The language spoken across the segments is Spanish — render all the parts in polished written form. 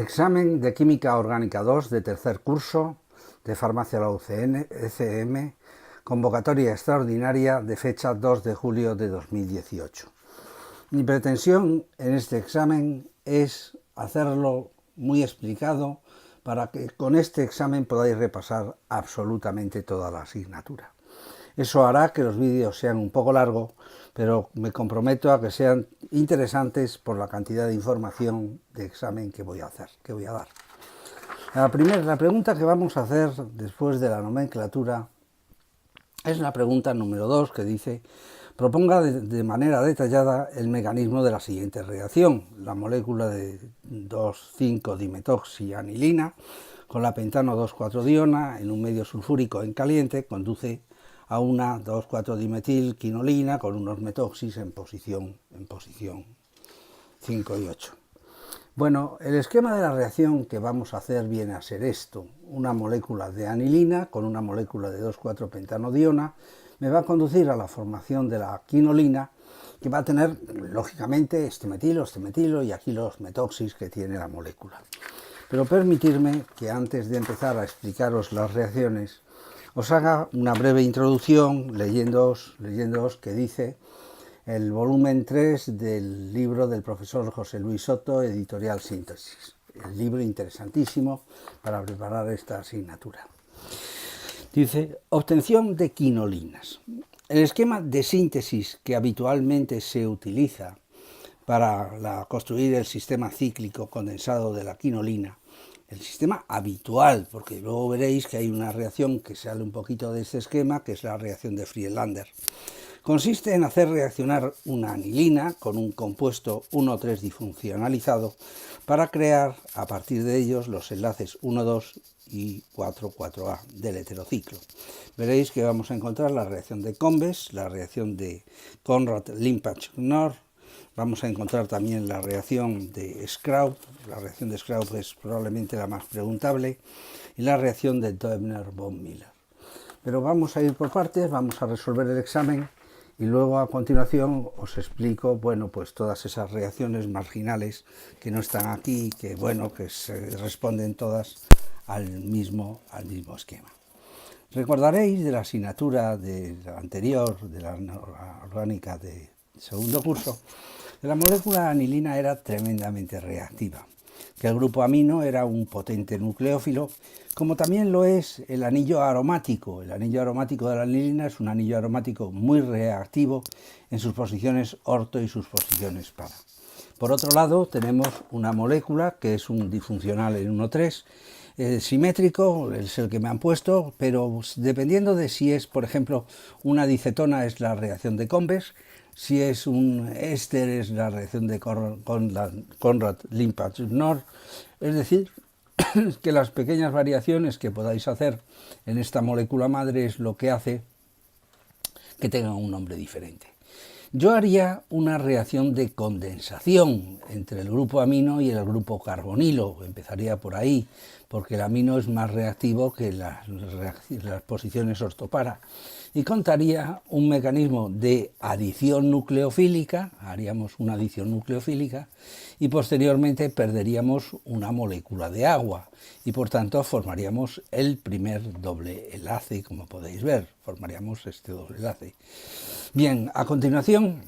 Examen de Química Orgánica 2 de tercer curso de Farmacia de la UCN, ECM, convocatoria extraordinaria de fecha 2 de julio de 2018. Mi pretensión en este examen es hacerlo muy explicado para que con este examen podáis repasar absolutamente toda la asignatura. Eso hará que los vídeos sean un poco largos, pero me comprometo a que sean interesantes por la cantidad de información de examen que voy a dar. La pregunta que vamos a hacer después de la nomenclatura es la pregunta número 2, que dice: proponga de manera detallada el mecanismo de la siguiente reacción. La molécula de 2,5-dimetoxianilina con la pentano 2,4-diona en un medio sulfúrico en caliente conduce a una 2,4-dimetilquinolina con unos metoxis en posición 5 y 8. Bueno, el esquema de la reacción que vamos a hacer viene a ser esto: una molécula de anilina con una molécula de 2,4-pentanodiona me va a conducir a la formación de la quinolina, que va a tener, lógicamente, este metilo y aquí los metoxis que tiene la molécula. Pero permitirme que antes de empezar a explicaros las reacciones, os haga una breve introducción leyéndoos que dice el volumen 3 del libro del profesor José Luis Soto, editorial Síntesis. El libro interesantísimo para preparar esta asignatura. Dice: obtención de quinolinas. El esquema de síntesis que habitualmente se utiliza para construir el sistema cíclico condensado de la quinolina, el sistema habitual, porque luego veréis que hay una reacción que sale un poquito de este esquema, que es la reacción de Friedlander. Consiste en hacer reaccionar una anilina con un compuesto 1,3 disfuncionalizado para crear a partir de ellos los enlaces 1,2 y 4,4A del heterociclo. Veréis que vamos a encontrar la reacción de Combes, la reacción de Conrad-Limpach-Knorr. Vamos a encontrar también la reacción de Schraup. La reacción de Schraup es probablemente la más preguntable, y la reacción de Doebner-von Miller. Pero vamos a ir por partes, vamos a resolver el examen y luego a continuación os explico, pues todas esas reacciones marginales que no están aquí, que se responden todas al mismo esquema. Recordaréis de la asignatura anterior, de la orgánica de segundo curso, que la molécula anilina era tremendamente reactiva, que el grupo amino era un potente nucleófilo, como también lo es el anillo aromático. El anillo aromático de la anilina es un anillo aromático muy reactivo en sus posiciones orto y sus posiciones para. Por otro lado, tenemos una molécula que es un disfuncional en 1,3, simétrico, es el que me han puesto, pero dependiendo de si es, por ejemplo, una dicetona, es la reacción de Combes; si es un éster, es la reacción de Conrad-Limpach-Knorr. Es decir, que las pequeñas variaciones que podáis hacer en esta molécula madre es lo que hace que tenga un nombre diferente. Yo haría una reacción de condensación entre el grupo amino y el grupo carbonilo. Empezaría por ahí, porque el amino es más reactivo que las posiciones ortopara. Y contaría un mecanismo de adición nucleofílica, haríamos una adición nucleofílica, y posteriormente perderíamos una molécula de agua, y por tanto formaríamos el primer doble enlace, como podéis ver, formaríamos este doble enlace. Bien, a continuación,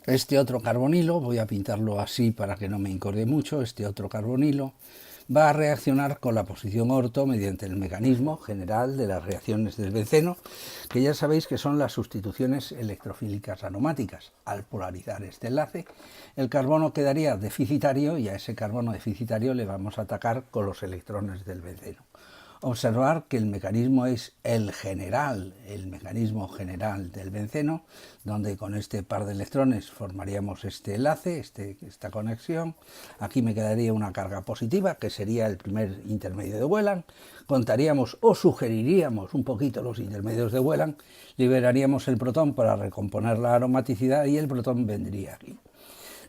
este otro carbonilo, voy a pintarlo así para que no me incorde mucho, este otro carbonilo va a reaccionar con la posición orto mediante el mecanismo general de las reacciones del benceno, que ya sabéis que son las sustituciones electrofílicas aromáticas. Al polarizar este enlace, el carbono quedaría deficitario y a ese carbono deficitario le vamos a atacar con los electrones del benceno. Observar que el mecanismo es el mecanismo general del benceno, donde con este par de electrones formaríamos este enlace, esta conexión. Aquí me quedaría una carga positiva, que sería el primer intermedio de Wheeland. Contaríamos o sugeriríamos un poquito los intermedios de Wheeland, liberaríamos el protón para recomponer la aromaticidad y el protón vendría aquí.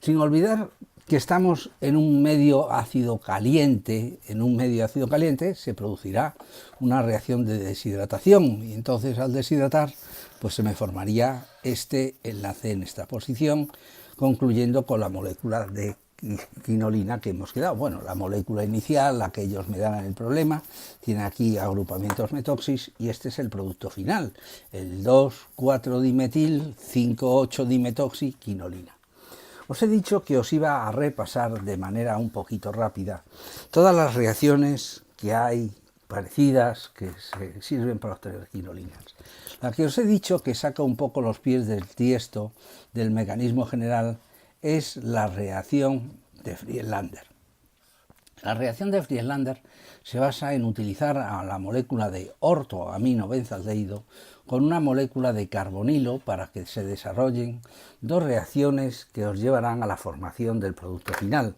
Sin olvidar que estamos en un medio ácido caliente. En un medio ácido caliente se producirá una reacción de deshidratación, y entonces al deshidratar pues se me formaría este enlace en esta posición, concluyendo con la molécula de quinolina que hemos quedado. Bueno, la molécula inicial, la que ellos me dan en el problema, tiene aquí agrupamientos metoxis y este es el producto final, el 2,4-dimetil, 5,8-dimetoxiquinolina. Os he dicho que os iba a repasar de manera un poquito rápida todas las reacciones que hay parecidas que se sirven para obtener quinolinas. La que os he dicho que saca un poco los pies del tiesto del mecanismo general es la reacción de Friedlander. La reacción de Friedlander se basa en utilizar a la molécula de ortoamino-benzaldehído con una molécula de carbonilo para que se desarrollen dos reacciones que os llevarán a la formación del producto final.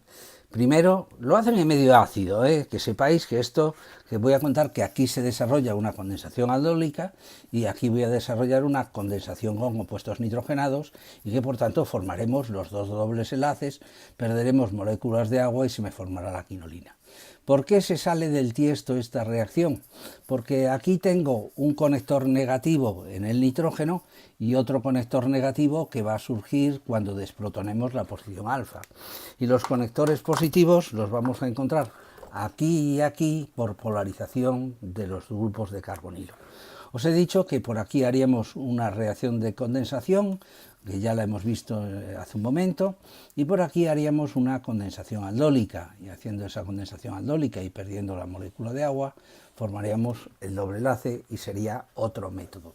Primero, lo hacen en medio ácido, que sepáis que esto que voy a contar, que aquí se desarrolla una condensación aldólica y aquí voy a desarrollar una condensación con compuestos nitrogenados y que por tanto formaremos los dos dobles enlaces, perderemos moléculas de agua y se me formará la quinolina. ¿Por qué se sale del tiesto esta reacción? Porque aquí tengo un conector negativo en el nitrógeno y otro conector negativo que va a surgir cuando desprotonemos la posición alfa. Y los conectores positivos los vamos a encontrar aquí y aquí por polarización de los grupos de carbonilo. Os he dicho que por aquí haríamos una reacción de condensación, que ya la hemos visto hace un momento, y por aquí haríamos una condensación aldólica, y haciendo esa condensación aldólica y perdiendo la molécula de agua, formaríamos el doble enlace y sería otro método.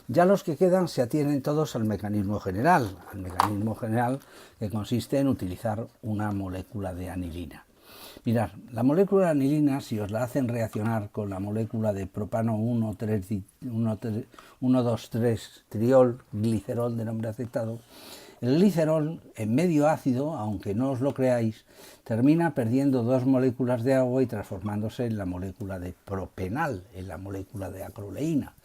Ya los que quedan se atienen todos al mecanismo general que consiste en utilizar una molécula de anilina. Mirad, la molécula de anilina, si os la hacen reaccionar con la molécula de propano 1,2,3 triol, glicerol de nombre aceptado, el glicerol, en medio ácido, aunque no os lo creáis, termina perdiendo dos moléculas de agua y transformándose en la molécula de propenal, en la molécula de acroleína.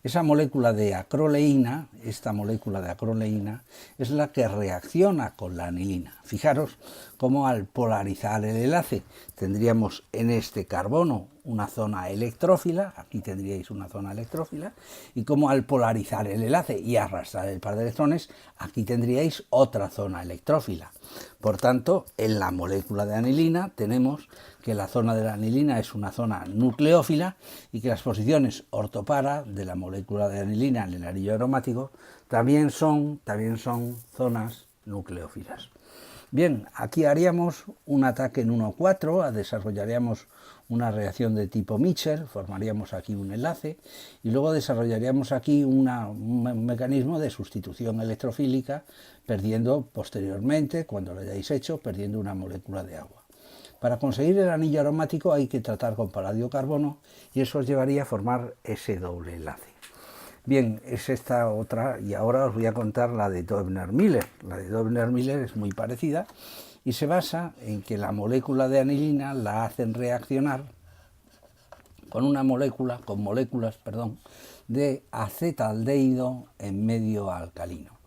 Esa molécula de acroleína, esta molécula de acroleína, es la que reacciona con la anilina. Fijaros cómo al polarizar el enlace tendríamos en este carbono una zona electrófila, aquí tendríais una zona electrófila, y como al polarizar el enlace y arrastrar el par de electrones, aquí tendríais otra zona electrófila. Por tanto, en la molécula de anilina tenemos que la zona de la anilina es una zona nucleófila y que las posiciones ortopara de la molécula de anilina en el anillo aromático también son zonas nucleófilas. Bien, aquí haríamos un ataque en 1,4, desarrollaríamos una reacción de tipo Mitchell, formaríamos aquí un enlace y luego desarrollaríamos aquí un mecanismo de sustitución electrofílica, perdiendo posteriormente, cuando lo hayáis hecho, perdiendo una molécula de agua. Para conseguir el anillo aromático hay que tratar con paladio carbono y eso os llevaría a formar ese doble enlace. Bien, es esta otra, y ahora os voy a contar la de Doebner-Miller. La de Doebner-Miller es muy parecida y se basa en que la molécula de anilina la hacen reaccionar con moléculas de acetaldehído en medio alcalino.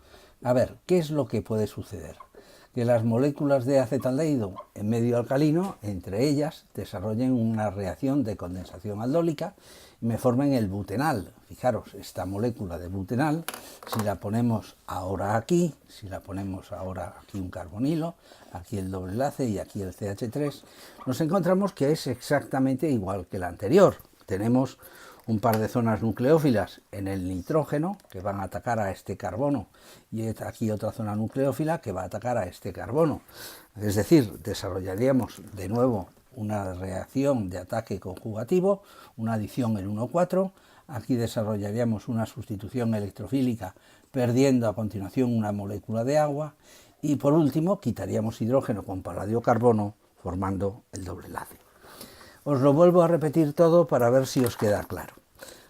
A ver, ¿qué es lo que puede suceder? Que las moléculas de acetaldehído en medio alcalino, entre ellas, desarrollen una reacción de condensación aldólica y me formen el butenal. Fijaros, esta molécula de butenal, si la ponemos ahora aquí, un carbonilo, aquí el doble enlace y aquí el CH3, nos encontramos que es exactamente igual que la anterior. Tenemos un par de zonas nucleófilas en el nitrógeno que van a atacar a este carbono y aquí otra zona nucleófila que va a atacar a este carbono. Es decir, desarrollaríamos de nuevo una reacción de ataque conjugativo, una adición en 1,4, aquí desarrollaríamos una sustitución electrofílica perdiendo a continuación una molécula de agua y por último quitaríamos hidrógeno con paladio carbono formando el doble enlace. Os lo vuelvo a repetir todo para ver si os queda claro.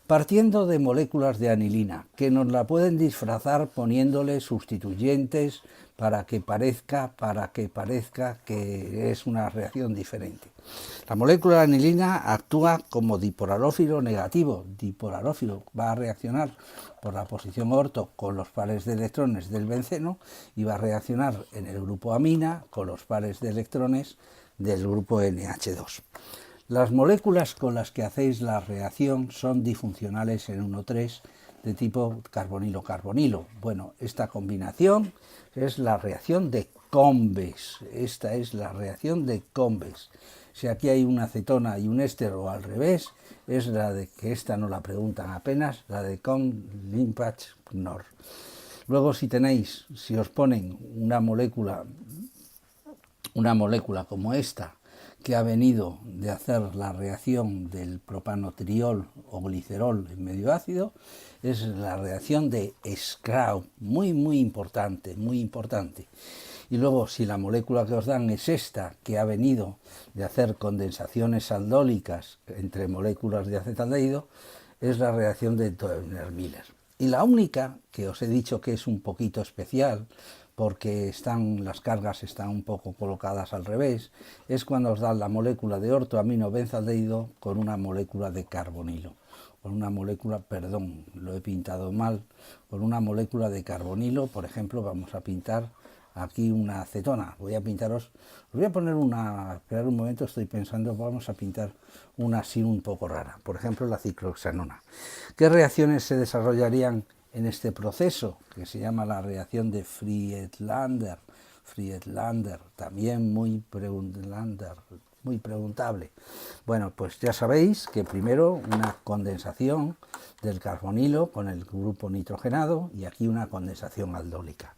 Partiendo de moléculas de anilina, que nos la pueden disfrazar poniéndole sustituyentes para que parezca que es una reacción diferente. La molécula de anilina actúa como dipolarófilo negativo. Dipolarófilo va a reaccionar por la posición orto con los pares de electrones del benceno y va a reaccionar en el grupo amina con los pares de electrones del grupo NH2. Las moléculas con las que hacéis la reacción son difuncionales en 1,3 de tipo carbonilo-carbonilo. Bueno, esta combinación es la reacción de Combes. Esta es la reacción de Combes. Si aquí hay una acetona y un éster o al revés, es la de que esta no la preguntan apenas, la de Combs-Limpach-Knorr. Luego si os ponen una molécula como esta, que ha venido de hacer la reacción del propanotriol o glicerol en medio ácido, es la reacción de Skraup, muy importante, muy importante. Y luego, si la molécula que os dan es esta, que ha venido de hacer condensaciones aldólicas entre moléculas de acetaldehído, es la reacción de Toebner-Miller. Y la única que os he dicho que es un poquito especial, porque las cargas están un poco colocadas al revés, es cuando os dan la molécula de ortoamino-benzaldehído con una molécula de carbonilo. Con una molécula, perdón, lo he pintado mal, con una molécula de carbonilo, por ejemplo, vamos a pintar aquí una acetona. Os voy a poner esperar un momento, estoy pensando, vamos a pintar una así un poco rara, por ejemplo la ciclohexanona. ¿Qué reacciones se desarrollarían en este proceso, que se llama la reacción de Friedlander, también muy preguntable? Bueno, pues ya sabéis que primero una condensación del carbonilo con el grupo nitrogenado y aquí una condensación aldólica.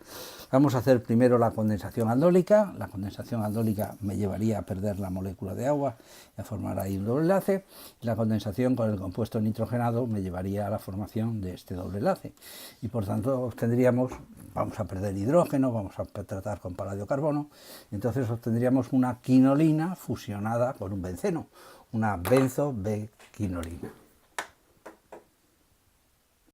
Vamos a hacer primero la condensación aldólica. La condensación aldólica me llevaría a perder la molécula de agua y a formar ahí un doble enlace. La condensación con el compuesto nitrogenado me llevaría a la formación de este doble enlace. Y por tanto obtendríamos, vamos a perder hidrógeno, vamos a tratar con paladio carbono, y entonces obtendríamos una quinolina fusionada con un benceno, una benzo-B-quinolina.